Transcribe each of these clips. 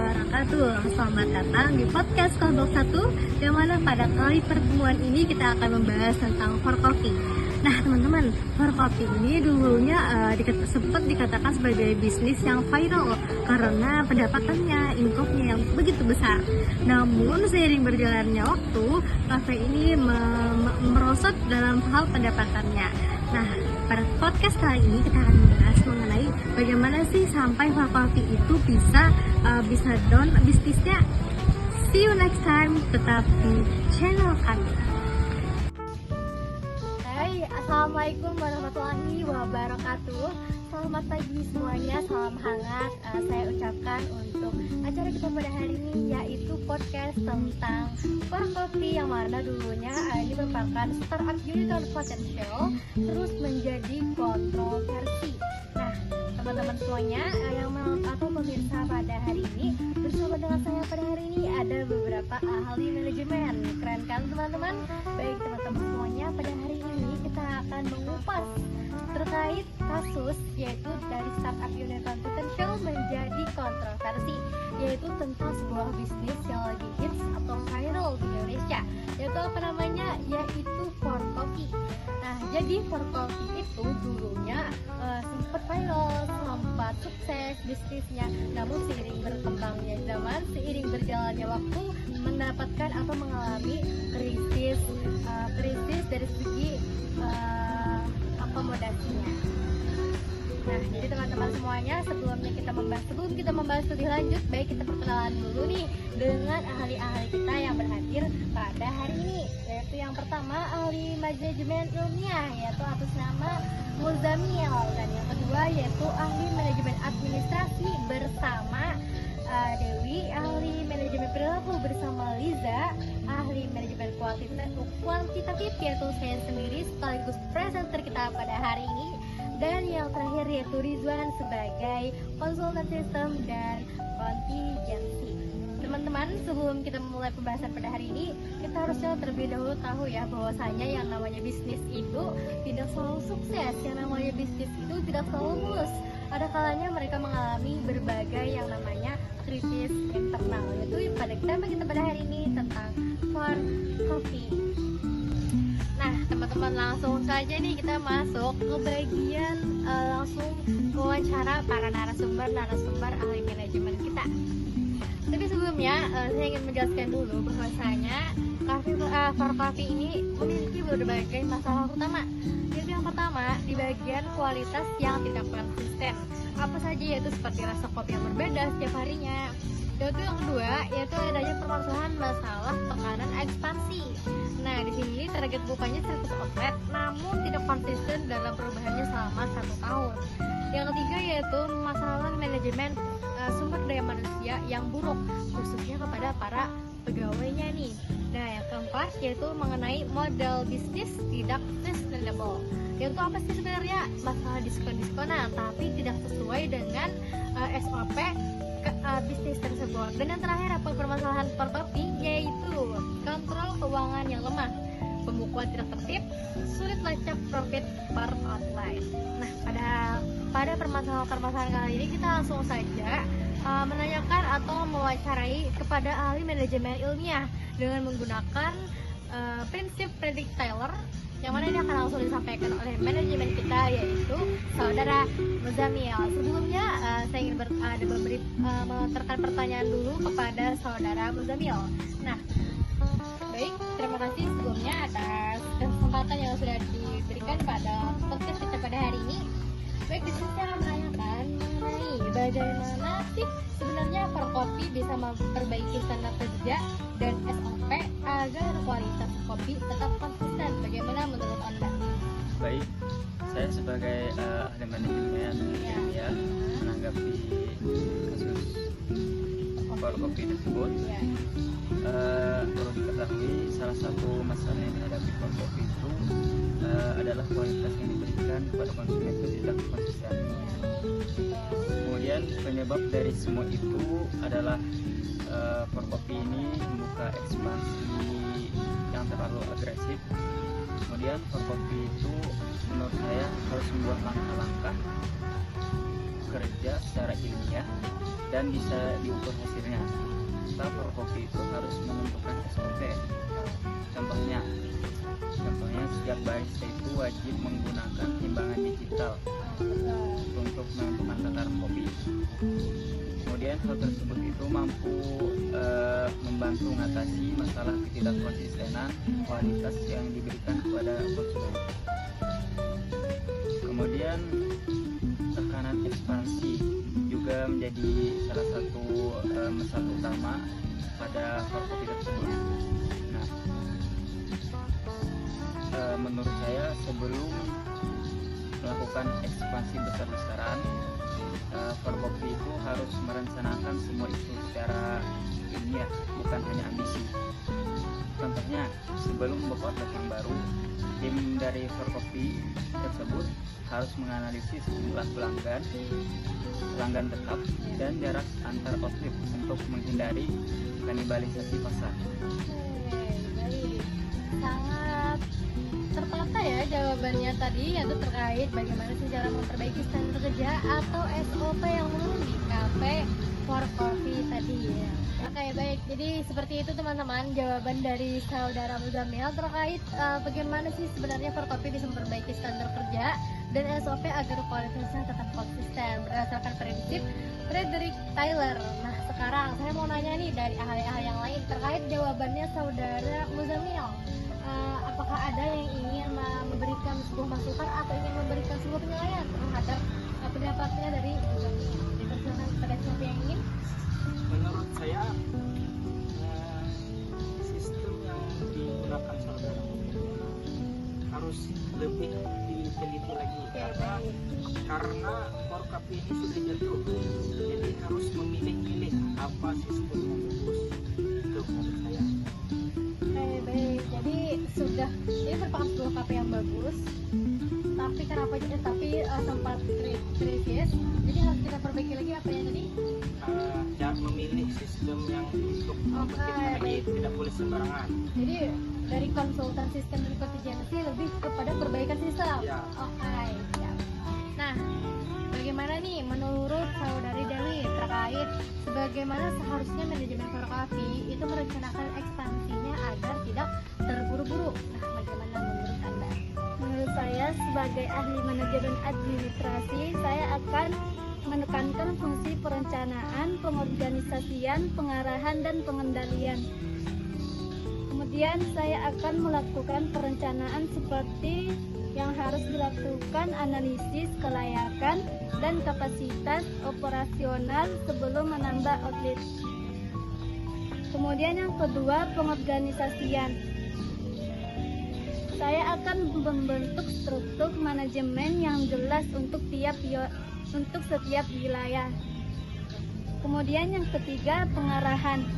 wabarakatuh. Selamat datang di podcast Kelompok 1, yang mana pada kali pertemuan ini kita akan membahas tentang for coffee. Nah teman-teman, for coffee ini dulunya sempat dikatakan sebagai bisnis yang viral karena pendapatannya, income-nya yang begitu besar. Namun seiring berjalannya waktu, kafe ini merosot dalam hal pendapatannya. Nah, pada podcast kali ini kita akan membahas mengenai bagaimana sih sampai for coffee itu bisa down bisnisnya. See you next time, tetap di channel kami. Hai, assalamualaikum warahmatullahi wabarakatuh. Selamat pagi semuanya, salam hangat. Saya ucapkan untuk acara kita pada hari ini, yaitu podcast tentang for coffee, yang mana dulunya ini merupakan startup unicorn potential terus menjadi kontroversi. Nah teman-teman semuanya yang atau pemirsa pada hari ini, bersama dengan saya pada hari ini ada beberapa ahli manajemen. Keren kan teman-teman? Baik teman-teman semuanya, pada hari ini kita akan mengupas terkait kasus yaitu dari startup unicorn potential menjadi kontroversi, yaitu tentang sebuah bisnis yang lagi hits atau viral di Indonesia, yaitu apa namanya, yaitu for coffee. Nah jadi for coffee itu dulunya sempat viral, sempat sukses bisnisnya, namun seiring berkembangnya zaman, seiring berjalannya waktu, mendapatkan atau mengalami krisis dari segi akomodasinya. Nah, jadi teman-teman semuanya, sebelum kita membahas lebih lanjut, baik kita perkenalan dulu nih dengan ahli-ahli kita yang berhadir pada hari ini, yaitu yang pertama ahli manajemen ilmiah, yaitu atas nama Muzamil, dan yang kedua yaitu ahli manajemen administrasi bersama Dewi, ahli manajemen perilaku bersama Liza, ahli manajemen kuantitatif yaitu saya sendiri sekaligus presenter kita pada hari ini, dan yang terakhir yaitu Rizwan sebagai konsultan sistem dan kontingensi. Teman-teman, sebelum kita memulai pembahasan pada hari ini, kita harusnya terlebih dahulu tahu ya bahwasanya yang namanya bisnis itu tidak selalu sukses, yang namanya bisnis itu tidak selalu mulus. Ada kalanya mereka mengalami berbagai yang namanya krisis internal, yaitu pada tema kita pada hari ini tentang for coffee. Nah teman-teman, langsung saja nih kita masuk ke bagian langsung wawancara para narasumber ahli manajemen kita. Tapi sebelumnya saya ingin menjelaskan dulu bahwasanya for coffee ini memiliki berbagai masalah utama. Jadi yang pertama, di bagian kualitas yang tidak konsisten. Apa saja, yaitu seperti rasa kopi yang berbeda setiap harinya. Yaitu yang kedua, yaitu adanya permasalahan masalah tekanan ekspansi. Nah, di sini target bukanya 100 outlet, namun tidak konsisten dalam perubahannya selama 1 tahun. Yang ketiga yaitu masalah manajemen sumber daya manusia yang buruk, khususnya kepada para pegawainya nih. Nah, yang keempat yaitu mengenai modal bisnis tidak sustainable. Yaitu apa sih sebenarnya? Masalah diskon-diskonan tapi tidak sesuai dengan SOP bisnis tersebut. Dan yang terakhir, apa permasalahan for coffee, yaitu kontrol keuangan yang lemah, pembukuan tidak tertib, sulit lacak profit per outlet. Nah, pada permasalahan kali ini kita langsung saja menanyakan atau mewawancarai kepada ahli manajemen ilmiah dengan menggunakan prinsip Frederick Taylor, yang mana ini akan langsung disampaikan oleh manajemen kita, yaitu saudara Muzamil. Sebelumnya saya ingin melontarkan pertanyaan dulu kepada saudara Muzamil. Nah, baik, terima kasih sebelumnya atas kesempatan yang sudah diberikan pada podcast kita pada hari ini. Baik, di sini saya akan menanyakan mengenai bagaimana sih sebenarnya for coffee bisa memperbaiki standar kerja dan SOP agar kualitas kopi tetap konsisten. Bagaimana menurut Anda? Baik, saya sebagai ahli manajemen ya, menanggapi kasus for coffee tersebut. Perlu diketahui, salah satu masalah yang dihadapi for coffee itu adalah kualitas yang diberikan kepada konsumen itu tidak konsisten. Kemudian penyebab dari semua itu adalah for coffee ini membuka ekspansi yang terlalu agresif. Kemudian for coffee itu menurut saya harus membuat langkah-langkah bekerja secara ilmiah dan bisa diukur hasilnya. Serta Forkopi itu harus menentukan SOP. Contohnya setiap barista itu wajib menggunakan timbangan digital untuk menentukan takaran kopi. Kemudian hal tersebut itu mampu membantu mengatasi masalah ketidakkonsistenan kualitas yang diberikan kepada konsumen. Kemudian tekanan ekspansi juga menjadi salah satu masalah utama pada Forkopi tersebut. Nah, menurut saya sebelum melakukan ekspansi besar-besaran, Forkopi itu harus merencanakan semua itu secara ilmiah, bukan hanya ambisi. Contohnya, sebelum membuka outlet yang baru, tim dari Forkopi tersebut harus menganalisis jumlah pelanggan tetap dan jarak antar outlet untuk menghindari kanibalisasi pasar. Baik, sangat tertata ya jawabannya tadi, yaitu terkait bagaimana sih cara memperbaiki standar kerja atau SOP yang menurun di kafe Forkopi tadi ya. Oke, baik, jadi seperti itu teman-teman jawaban dari saudara Muzamil terkait bagaimana sih sebenarnya Forkopi bisa memperbaiki standar kerja dan SOP agar kualitasnya tetap konsisten berdasarkan prinsip Frederick Taylor. Nah, sekarang saya mau nanya nih dari ahli-ahli yang lain terkait jawabannya saudara Muzamil. Apakah ada yang ingin memberikan sebuah masukan atau ingin memberikan sebuah penilaian terhadap pendapatnya dari Muzamil? Dipersilakan kepada siapa yang ingin? Menurut saya sistem yang digunakan saudara harus lebih diteliti lagi karena Forkopi ini sudah jatuh, jadi harus memilih-milih apa sistem yang bagus. Itu menurut saya. Baik, jadi sudah ini merupakan sebuah kafe yang bagus, tapi kenapa sempat kritis, jadi harus kita perbaiki lagi apa yang tadi? Jangan memilih sistem yang untuk lagi, tidak boleh sembarangan. Jadi dari konsultan sistem dan kontingensi lebih kepada perbaikan sistem. Ya. Oke, siap. Nah, bagaimana nih menurut saudari Dewi terkait sebagaimana seharusnya manajemen Forkopi itu merencanakan ekspansinya agar tidak terburu-buru? Nah, bagaimana menurut Anda? Menurut saya sebagai ahli manajemen administrasi, saya akan menekankan fungsi perencanaan, pengorganisasian, pengarahan, dan pengendalian. Kemudian saya akan melakukan perencanaan seperti yang harus dilakukan analisis kelayakan dan kapasitas operasional sebelum menambah outlet. Kemudian yang kedua, pengorganisasian. Saya akan membentuk struktur manajemen yang jelas untuk setiap wilayah. Kemudian yang ketiga, pengarahan,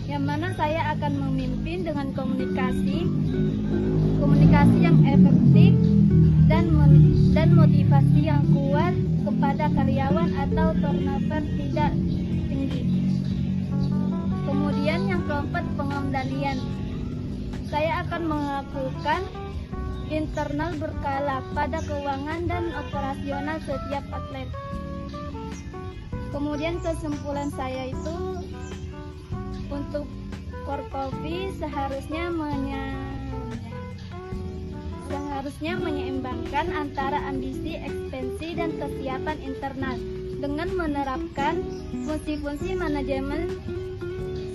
yang mana saya akan memimpin dengan komunikasi yang efektif dan motivasi yang kuat kepada karyawan atau turnover tidak tinggi. Kemudian yang keempat, pengendalian. Saya akan melakukan internal berkala pada keuangan dan operasional setiap outlet. Kemudian kesimpulan saya itu untuk Forkopi seharusnya menyeimbangkan antara ambisi, ekspansi, dan kesiapan internal dengan menerapkan fungsi-fungsi manajemen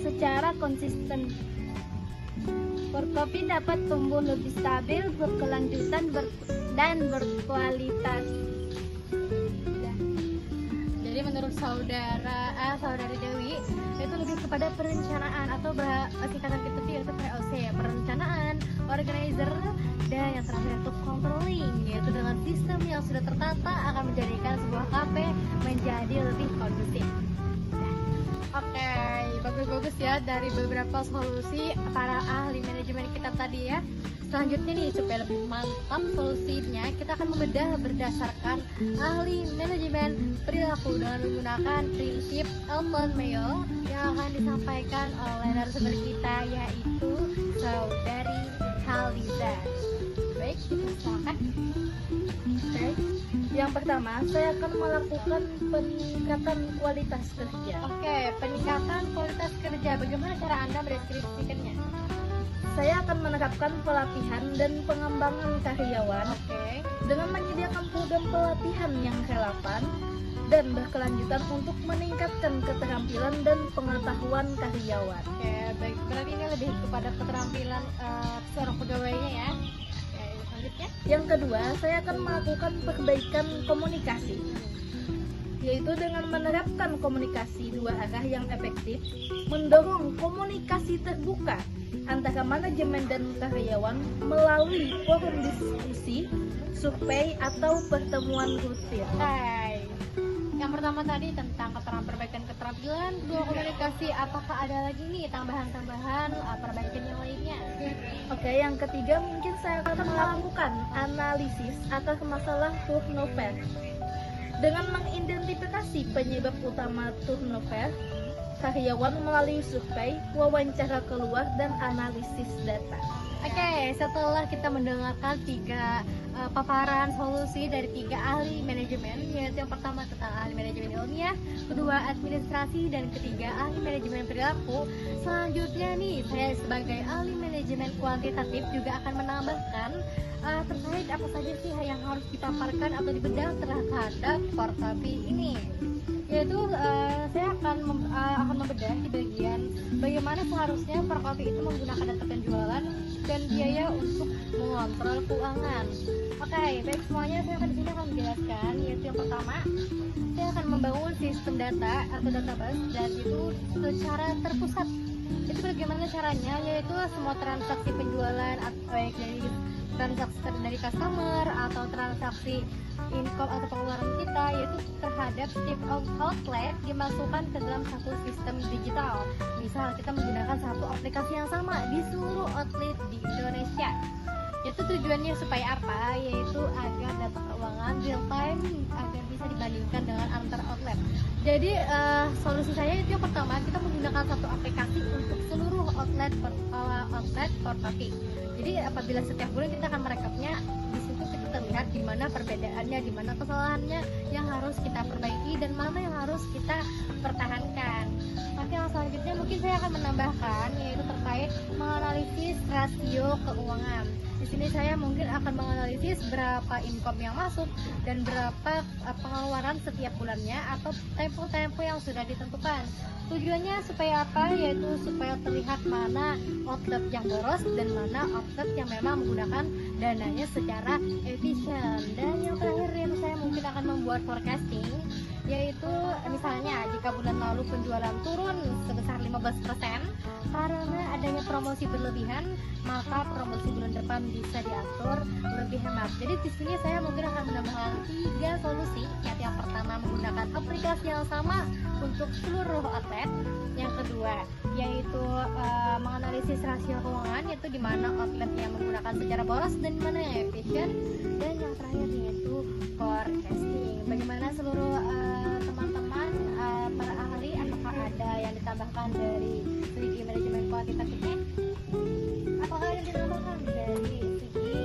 secara konsisten. Forkopi dapat tumbuh lebih stabil, berkelanjutan, dan berkualitas. Jadi menurut saudari Dewi itu lebih kepada perencanaan atau singkatan kita itu POC ya, perencanaan, organizer, dan yang terakhir itu controlling, yaitu dengan sistem yang sudah tertata akan menjadikan sebuah kafe menjadi lebih kondusif. Oke, bagus-bagus ya dari beberapa solusi para ahli manajemen kita tadi ya. Selanjutnya nih, supaya lebih mantap solusinya, kita akan membedah berdasarkan ahli manajemen perilaku dengan menggunakan prinsip Elton Mayo yang akan disampaikan oleh narasumber kita, yaitu saudari Haliza. Baik, kita silakan. Oke. Yang pertama, saya akan melakukan peningkatan kualitas kerja. Oke, peningkatan kualitas kerja. Bagaimana cara Anda mendeskripsikannya? Saya akan menerapkan pelatihan dan pengembangan karyawan Oke. dengan menyediakan program pelatihan yang relevan dan berkelanjutan untuk meningkatkan keterampilan dan pengetahuan karyawan. Oke, baik. Berarti ini lebih kepada keterampilan seorang pegawainya ya. Oke, selanjutnya. Yang kedua, saya akan melakukan perbaikan komunikasi, yaitu dengan menerapkan komunikasi dua arah yang efektif, mendorong komunikasi terbuka antara manajemen dan karyawan melalui forum diskusi, survei, atau pertemuan rutin. Hai. Yang pertama tadi tentang perbaikan keterampilan, kedua komunikasi. Apakah ada lagi nih tambahan-tambahan perbaikan yang lainnya? Oke, yang ketiga mungkin saya akan melakukan analisis atas masalah turnover dengan mengidentifikasi penyebab utama turnover karyawan melalui survei, wawancara keluar, dan analisis data. Oke, setelah kita mendengarkan 3 paparan solusi dari 3 ahli manajemen, yaitu yang pertama tentang ahli manajemen ilmiah, kedua administrasi, dan ketiga ahli manajemen perilaku. Selanjutnya nih, saya sebagai ahli manajemen kuantitatif juga akan menambahkan terkait apa saja sih yang harus dipaparkan atau dibedah terhadap Forkopie ini. Yaitu saya akan membedah di bagian bagaimana seharusnya Forkopie itu menggunakan data penjualan dan biaya untuk mengontrol keuangan. Oke, baik semuanya, saya akan di sini akan menjelaskan. Yaitu yang pertama, saya akan membangun sistem data atau database dan itu secara terpusat. Itu bagaimana caranya? Yaitu semua transaksi penjualan baik dari transaksi dari customer atau transaksi income atau pengeluaran kita, yaitu terhadap setiap outlet dimasukkan ke dalam satu sistem digital. Misal kita menggunakan satu aplikasi yang sama di seluruh outlet di Indonesia. Itu tujuannya supaya apa? Yaitu agar data keuangan real time agar bisa dibandingkan dengan antar outlet. Jadi solusi saya itu yang pertama, kita menggunakan satu aplikasi untuk seluruh outlet Forkopie. Jadi apabila setiap bulan kita akan merekapnya, di situ kita terlihat di mana perbedaannya, di mana kesalahannya yang harus kita perbaiki dan mana yang harus kita pertahankan. Nanti yang selanjutnya mungkin saya akan menambahkan yaitu terkait menganalisis rasio keuangan. Di sini saya mungkin akan menganalisis berapa income yang masuk dan berapa pengeluaran setiap bulannya atau tempo-tempo yang sudah ditentukan. Tujuannya supaya apa? Yaitu supaya terlihat mana outlet yang boros dan mana outlet yang memang menggunakan dananya secara efisien. Dan yang terakhir yang saya mungkin akan membuat forecasting, yaitu misalnya jika bulan lalu penjualan turun sebesar 15% karena adanya promosi berlebihan, maka promosi bulan depan bisa diatur lebih hemat. Jadi di sini saya mungkin akan menambahkan 3 solusi. Yang pertama menggunakan aplikasi yang sama untuk seluruh outlet. Yang kedua yaitu menganalisis rasio keuangan, yaitu di mana outlet yang menggunakan secara boros dan mana yang efisien. Dan yang terakhir yaitu forecasting. Bagaimana seluruh teman-teman para ahli, apakah ada yang ditambahkan dari segi manajemen kuantitatifnya? Apakah ada yang ditambahkan dari segi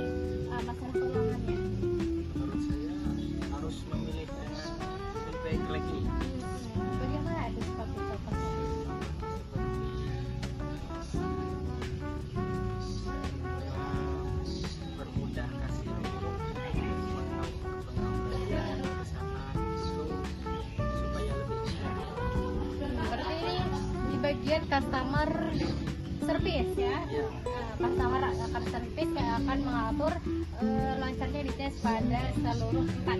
masalah keuangannya? Menurut saya harus memilih lebih baik lagi. Bagaimana ada seperti contohnya? Bermudah kasih untuk pengembalian kesalahan itu supaya lebih cepat. Berarti ini di bagian customer service ya. Customer akan service yang akan mengatur lancarnya bisnis pada seluruh tempat.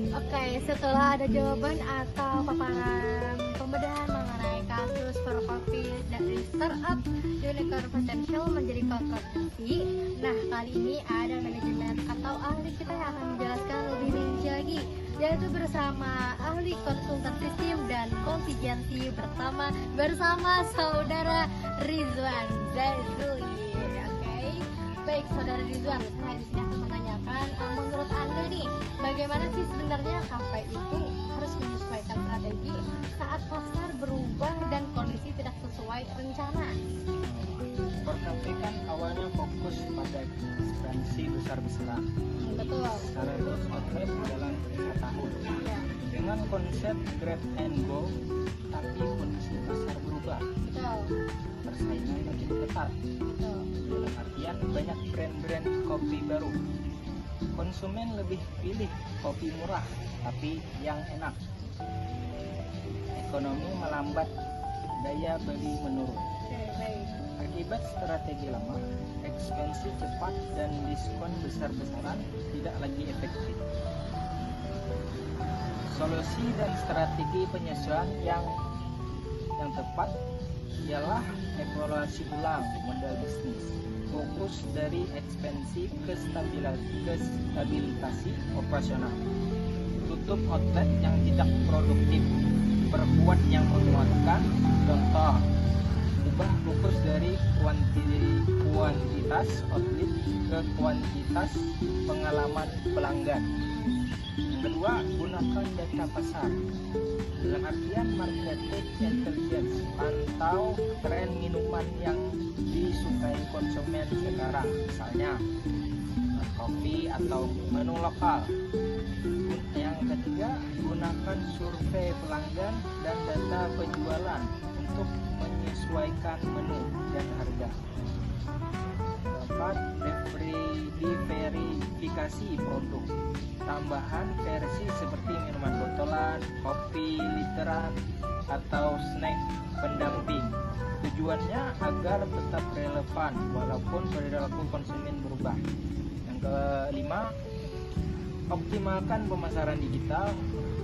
Oke, setelah ada jawaban atau paparan pembedahan mengenai kasus Forkopie dari startup unicorn potential menjadi korporasi, nah kali ini ada manajemen atau ahli kita yang akan menjelaskan lebih rinci lagi, yaitu bersama ahli konsultan sistem dan kontingensi bersama saudara Rizwan Zazuli. Oke, baik saudara Rizwan, saya di sini akan menanyakan menurut Anda nih, bagaimana sih sebenarnya KP itu harus menyesuaikan strategi saat pasar berubah dan kondisi tidak sesuai rencana? KP sampaikan awalnya fokus pada ekspansi besar-besaran. Betul. Sekaligus outlet dalam 5 tahun. Ya, Dengan konsep grab and go, tapi kondisi pasar berubah. betul. Persaingan makin ketat. Betul. Dalam artian banyak brand-brand kopi baru. Konsumen lebih pilih kopi murah, tapi yang enak. Ekonomi melambat, daya beli menurun. Oke, baik. Akibat strategi lama, ekspansi cepat dan diskon besar-besaran tidak lagi efektif. Solusi dan strategi penyesuaian yang tepat ialah evaluasi ulang model bisnis. Fokus dari ekspansi ke stabilitasi operasional. Tutup outlet yang tidak produktif, perkuat yang menguatkan. Contoh, ubah fokus dari kuantitas outlet ke kuantitas pengalaman pelanggan. Yang kedua, gunakan data pasar. Dalam artian marketing intelligence, pantau tren minuman yang disukai konsumen sekarang, misalnya kopi atau menu lokal. Yang ketiga, gunakan survei pelanggan dan data penjualan untuk menyesuaikan menu dan harga. Keempat, diverifikasi produk. Tambahan versi seperti minuman botolan, kopi literan, atau snack pendamping. Tujuannya agar tetap relevan walaupun perilaku konsumen berubah. Yang kelima, optimalkan pemasaran digital,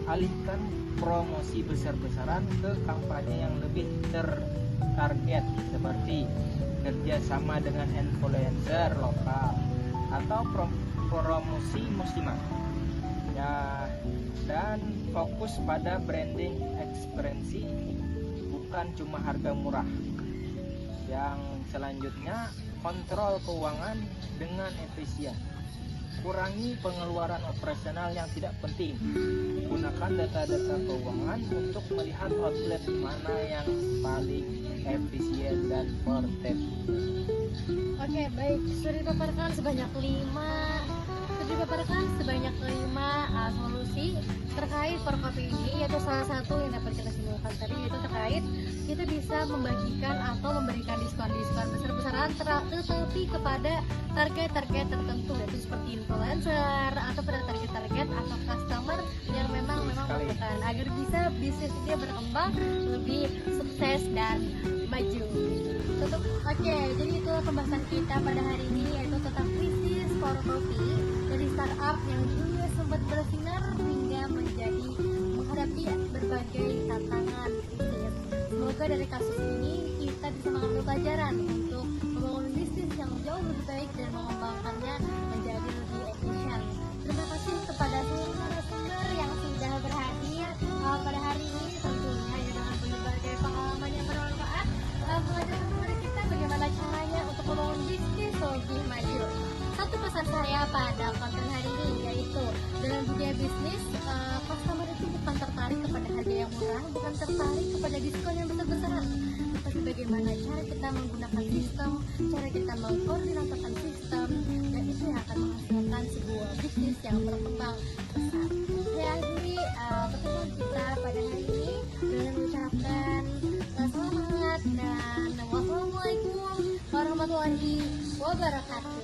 alihkan promosi besar-besaran ke kampanye yang lebih tertarget seperti kerjasama dengan influencer lokal atau promosi musiman. Ya, dan fokus pada branding ekspresi, bukan cuma harga murah. Yang selanjutnya, kontrol keuangan dengan efisien. Kurangi pengeluaran operasional yang tidak penting. Gunakan data-data keuangan untuk melihat outlet mana yang paling efisien dan portable. Oke, baik. Sudah dipaparkan sebanyak 5 solusi terkait perkopi ini, yaitu salah satu yang dapat kita simpulkan tadi, yaitu terkait kita bisa membagikan atau memberikan diskon-diskon besar-besaran tetapi kepada target-target tertentu, yaitu seperti influencer atau pada target-target atau customer yang memang membutuhkan agar bisa bisnis dia berkembang lebih sukses dan maju. Oke, jadi itu pembahasan kita pada hari ini, yaitu tentang krisis Forkopi dari startup yang dulunya sempat bersinar hingga menjadi menghadapi berbagai tantangan krisis. Semoga dari kasus ini kita bisa mengambil pelajaran untuk membangun bisnis yang jauh lebih baik dan mengembangkannya menjadi lebih efisien. Terima kasih kepada seluruh narasumber yang sudah berhadir pada hari ini, tentunya dengan berbagai pengalaman yang bermanfaat, mengajarkan kepada kita bagaimana caranya untuk membangun bisnis lebih maju. Satu pesan saya pada konten hari ini, yaitu dalam dunia bisnis, customer itu bukan tertarik kepada harga yang murah, bukan tertarik kepada diskon yang besar-besaran, tetapi bagaimana cara kita menggunakan sistem, cara kita mengkoordinasikan sistem, dan itu yang akan menghasilkan sebuah bisnis yang berkembang besar. Saya akhiri pertemuan kita pada hari ini dengan mengucapkan semangat dan wassalamualaikum warahmatullahi wabarakatuh.